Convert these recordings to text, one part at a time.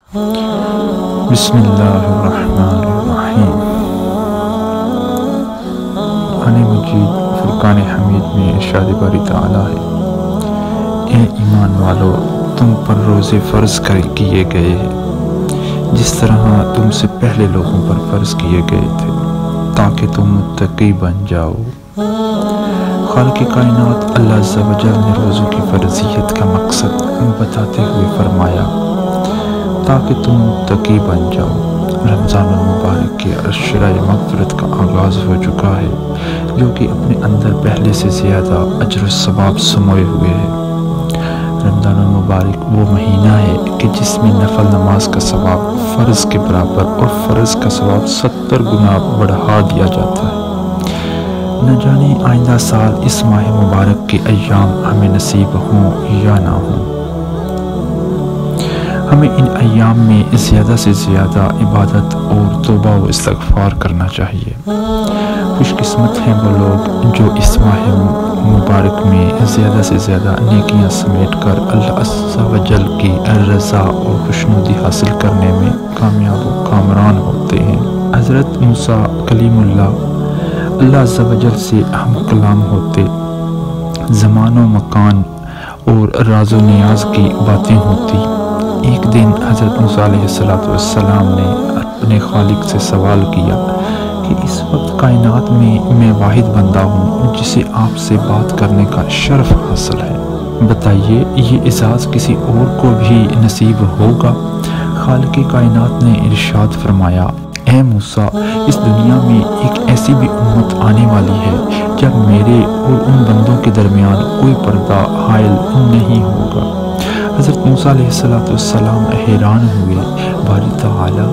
بسم اللہ الرحمن الرحیم۔ قرآن مجید فرقان حمید میں ارشاد باری تعالیٰ ہے، اے ایمان والو، تم پر روزے فرض کیے گئے ہیں جس طرح تم سے پہلے لوگوں پر فرض کیے گئے تھے تاکہ تم متقی بن جاؤ۔ خالق کائنات اللہ عز و جل نے روزوں کی فرضیت کا مقصد بتاتے ہوئے فرمایا تاکہ تم متقی بن جاؤ۔ رمضان المبارک کے اشرۂ مغفرت کا آغاز ہو چکا ہے، جو کہ اپنے اندر پہلے سے زیادہ اجر و ثواب سموئے ہوئے ہے۔ رمضان المبارک وہ مہینہ ہے کہ جس میں نفل نماز کا ثواب فرض کے برابر اور فرض کا ثواب 70 گنا بڑھا دیا جاتا ہے۔ نہ جانے آئندہ سال اس ماہ مبارک کے ایام ہمیں نصیب ہوں یا نہ ہوں۔ ہمیں ان ایام میں زیادہ سے زیادہ عبادت اور توبہ و استغفار کرنا چاہیے۔ خوش قسمت ہیں وہ لوگ جو اس ماہ مبارک میں زیادہ سے زیادہ نیکیاں سمیٹ کر اللہ عز و جل کی رضا اور خوشنودی حاصل کرنے میں کامیاب و کامران ہوتے ہیں۔ حضرت موسیٰ کلیم اللہ عز و جل سے ہم کلام ہوتے، زمان و مکان اور راز و نیاز کی باتیں ہوتی۔ ایک دن حضرت موسیٰ علیہ السلام نے اپنے خالق سے سوال کیا کہ اس وقت کائنات میں واحد بندہ ہوں جسے آپ سے بات کرنے کا شرف حاصل ہے، بتائیے یہ اعزاز کسی اور کو بھی نصیب ہوگا؟ خالق کائنات نے ارشاد فرمایا، اے موسیٰ، اس دنیا میں ایک ایسی بھی امت آنے والی ہے جب میرے اور ان بندوں کے درمیان کوئی پردہ حائل نہیں ہوگا۔ حضرت موسیٰ علیہ السلام حیران ہوئے، باری تعالیٰ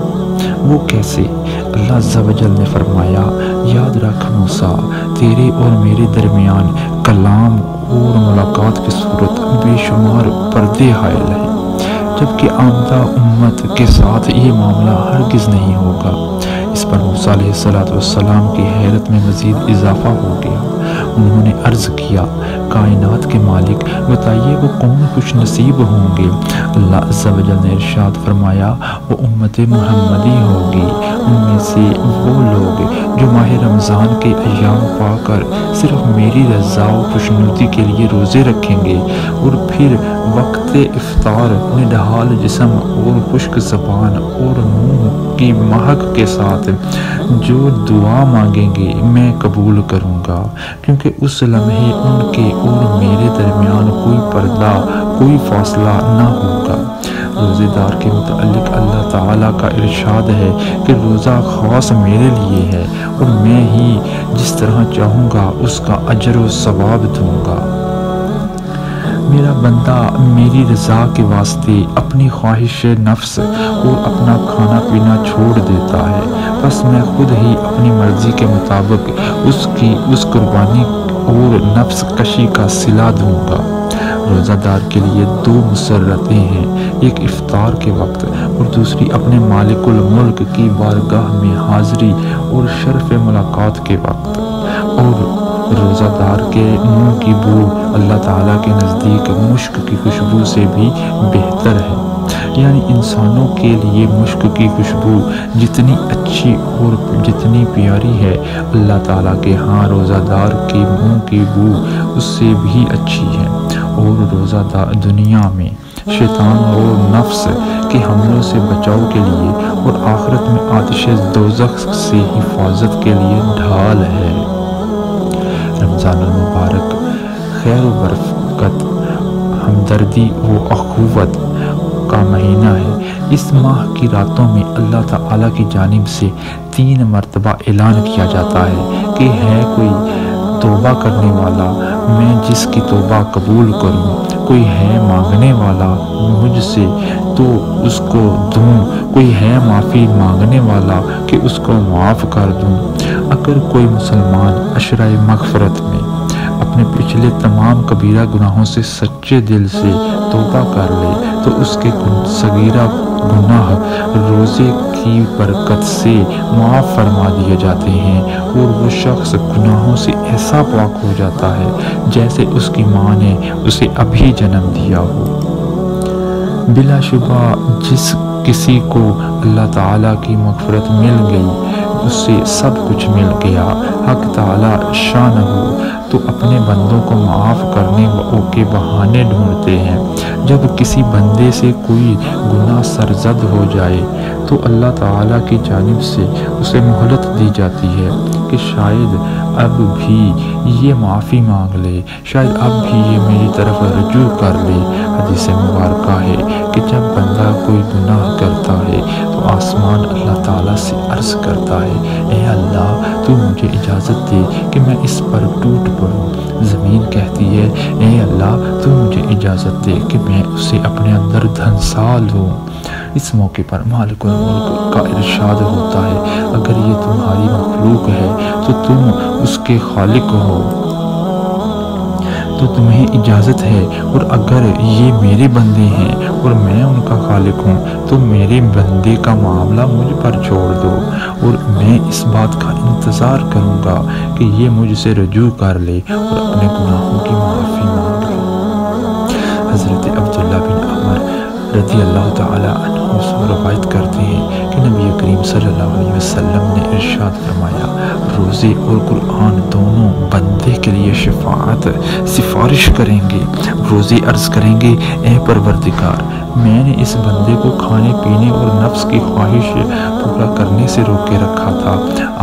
وہ کیسے؟ اللہ عز و جل نے فرمایا، یاد رکھ موسیٰ، تیرے اور میرے درمیان کلام اور ملاقات کی صورت بے شمار پردے حائل ہیں، جبکہ آمدہ امت کے ساتھ یہ معاملہ ہرگز نہیں ہوگا۔ اس پر موسیٰ علیہ السلام کی حیرت میں مزید اضافہ ہو گیا۔ انہوں نے عرض کیا، کائنات کے مالک بتائیے وہ کون خوش نصیب ہوں گے؟ اللہ عز و جل نے ارشاد فرمایا، وہ امت محمدی ہوگی۔ ان میں سے وہ لوگ جو ماہ رمضان کے ایام پا کر صرف میری رضا و خوشنودی کے لیے روزے رکھیں گے اور پھر وقت افطار نڈھال جسم اور خشک زبان اور منہ کی مہک کے ساتھ جو دعا مانگیں گے میں قبول کروں گا، کیونکہ اس لمحے ان کے اور میرے درمیان کوئی پردہ، کوئی فاصلہ نہ ہوگا۔ روزے دار کے متعلق اللہ تعالیٰ کا ارشاد ہے کہ روزہ خاص میرے لیے ہے اور میں ہی جس طرح چاہوں گا اس کا اجر و ثواب دوں گا۔ میرا بندہ میری رضا کے واسطے اپنی خواہش نفس اور اپنا کھانا پینا چھوڑ دیتا ہے، بس میں خود ہی اپنی مرضی کے مطابق اس قربانی اور نفس کشی کا صلہ دوں گا۔ روزہ دار کے لیے 2 مسرتیں ہیں، ایک افطار کے وقت اور دوسری اپنے مالک الملک کی بارگاہ میں حاضری اور شرف ملاقات کے وقت۔ اور روزہ دار کے منہ کی بو اللہ تعالیٰ کے نزدیک مشک کی خوشبو سے بھی بہتر ہے، یعنی انسانوں کے لیے مشک کی خوشبو جتنی اچھی اور جتنی پیاری ہے، اللہ تعالیٰ کے ہاں روزہ دار کے منہ کی بو اس سے بھی اچھی ہے۔ اور روزہ دار دنیا میں شیطان اور نفس کے حملوں سے بچاؤ کے لیے اور آخرت میں آتش دوزخ سے حفاظت کے لیے ڈھال ہے۔ رمضان المبارک خیر و برکت، ہمدردی و اخوت کا مہینہ ہے۔ اس ماہ کی راتوں میں اللہ تعالیٰ کی جانب سے 3 مرتبہ اعلان کیا جاتا ہے کہ ہے کوئی توبہ کرنے والا میں جس کی توبہ قبول کروں، کوئی ہے مانگنے والا مجھ سے تو اس کو دوں، کوئی ہے معافی مانگنے والا کہ اس کو معاف کر دوں۔ اگر کوئی مسلمان عشرۂ مغفرت میں اپنے پچھلے تمام کبیرہ گناہوں سے سچے دل سے توبہ کر لے تو اس کے صغیرہ گناہ روزے کی برکت سے معاف فرما دیے جاتے ہیں اور وہ شخص گناہوں سے ایسا پاک ہو جاتا ہے جیسے اس کی ماں نے اسے ابھی جنم دیا ہو۔ بلا شبہ جس کسی کو اللہ تعالیٰ کی مغفرت مل گئی، اسے سب کچھ مل گیا۔ حق تعالیٰ شانہ تو اپنے بندوں کو معاف کرنے کے بہانے ڈھونڈتے ہیں۔ جب کسی بندے سے کوئی گناہ سرزد ہو جائے تو اللہ تعالیٰ کی جانب سے اسے مہلت دی جاتی ہے کہ شاید اب بھی یہ معافی مانگ لے، شاید اب بھی یہ میری طرف رجوع کر لے۔ حدیث مبارکہ ہے کہ جب بندہ کوئی گناہ کرتا ہے تو آسمان اللہ تعالیٰ سے عرض کرتا ہے، اے اللہ تو مجھے اجازت دے کہ میں اس پر ٹوٹ پڑوں۔ زمین کہتی ہے، اے اللہ تو مجھے اجازت دے کہ میں اسے اپنے اندر دھنسا لوں۔ اس موقع پر مالک الملک کا ارشاد ہوتا ہے، اگر یہ تمہاری مخلوق ہے تو تم اس کے خالق ہو، تو تمہیں اجازت ہے، اور اگر یہ میرے بندے ہیں اور میں ان کا خالق ہوں تو میرے بندے کا معاملہ مجھ پر چھوڑ دو، اور میں اس بات کا انتظار کروں گا کہ یہ مجھ سے رجوع کر لے اور اپنے گناہوں کی معافی مانگ لے۔ حضرت عبداللہ بن عمر رضی اللہ تعالی عنہ روایت کرتے ہیں کہ نبی کریم صلی اللہ علیہ وسلم نے ارشاد فرمایا، روزے اور قرآن دونوں بندے کے لیے سفارش کریں گے۔ روزے عرض کریں گے، اے پروردگار، میں نے اس بندے کو کھانے پینے اور نفس کی خواہش پورا کرنے سے روکے رکھا تھا،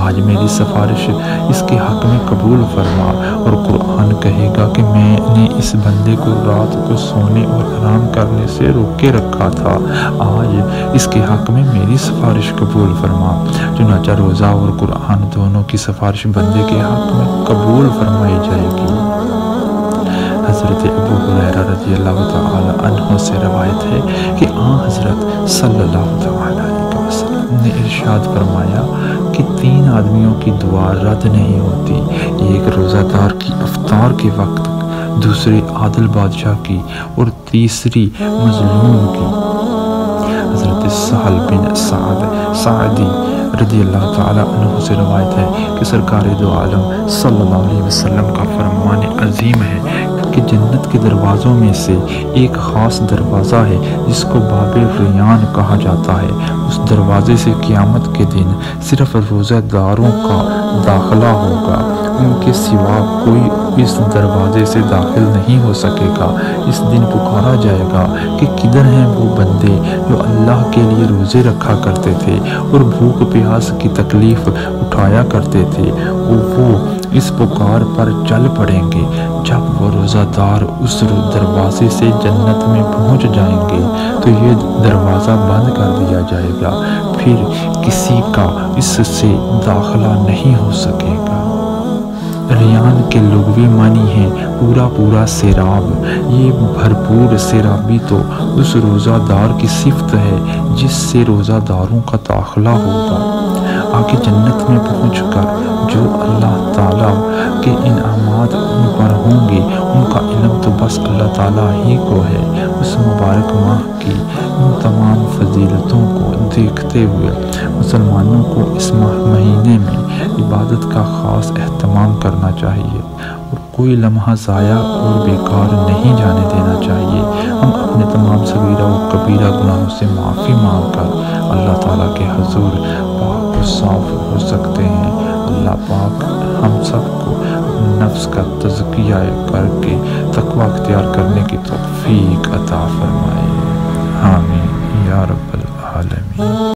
آج میری سفارش اس کے حق میں قبول فرما۔ اور قرآن کہے گا کہ میں نے اس بندے کو رات کو سونے اور آرام کرنے سے روکے رکھا تھا، آج اس کے حق میں میری سفارش قبول فرما۔ چنانچہ روزہ اور قرآن دونوں کی سفارش بندے کے حق میں قبول فرمائی جائے گی۔ حضرت ابو ہریرہ رضی اللہ تعالی عنہ سے روایت ہے کہ حضرت صلی اللہ تعالی علیہ وسلم نے ارشاد فرمایا کہ 3 آدمیوں کی دعا رد نہیں ہوتی، ایک روزہ دار کی افطار کے وقت، دوسرے عادل بادشاہ کی، اور تیسری مظلوم کی۔ حضرت سہل بن سعدی رضی اللہ تعالی عنہ سے روایت ہے کہ سرکار دو عالم صلی اللہ علیہ وسلم کا فرمان عظیم ہے کہ جنت کے دروازوں میں سے ایک خاص دروازہ ہے جس کو باب ریان کہا جاتا ہے۔ اس دروازے سے قیامت کے دن صرف روزہ داروں کا داخلہ ہوگا، ان کے سوا کوئی اس دروازے سے داخل نہیں ہو سکے گا۔ اس دن پکارا جائے گا کہ کدھر ہیں وہ بندے جو اللہ کے لیے روزے رکھا کرتے تھے اور بھوک پیاس کی تکلیف اٹھایا کرتے تھے؟ وہ اس پکار پر چل پڑیں گے۔ جب وہ روزہ دار اس دروازے سے جنت میں پہنچ جائیں گے تو یہ دروازہ بند کر دیا جائے گا، پھر کسی کا اس سے داخلہ نہیں ہو سکے گا۔ ریان کے لغوی معنی ہے پورا سیراب۔ یہ بھرپور سیرابی تو اس روزہ دار کی صفت ہے جس سے روزہ داروں کا داخلہ ہوگا۔ آگے جنت میں پہنچ کر جو اللہ تعالیٰ کے انعامات ان پر ہوں گے ان کا علم تو بس اللہ تعالیٰ ہی کو ہے۔ اس مبارک ماہ کی ان تمام فضیلتوں کو دیکھتے ہوئے مسلمانوں کو اس مہینے میں عبادت کا خاص اہتمام کرنا چاہیے اور کوئی لمحہ ضائع اور بیکار نہیں جانے دینا چاہیے۔ ہم اپنے تمام صغیرہ و کبیرہ گناہوں سے معافی مانگ کر اللہ تعالیٰ کے حضور پاک و صاف ہو سکتے ہیں۔ اللہ پاک ہم سب کو نفس کا تزکیہ کر کے تقوی اختیار کرنے کی توفیق عطا فرمائے۔ آمین یا رب العالمین۔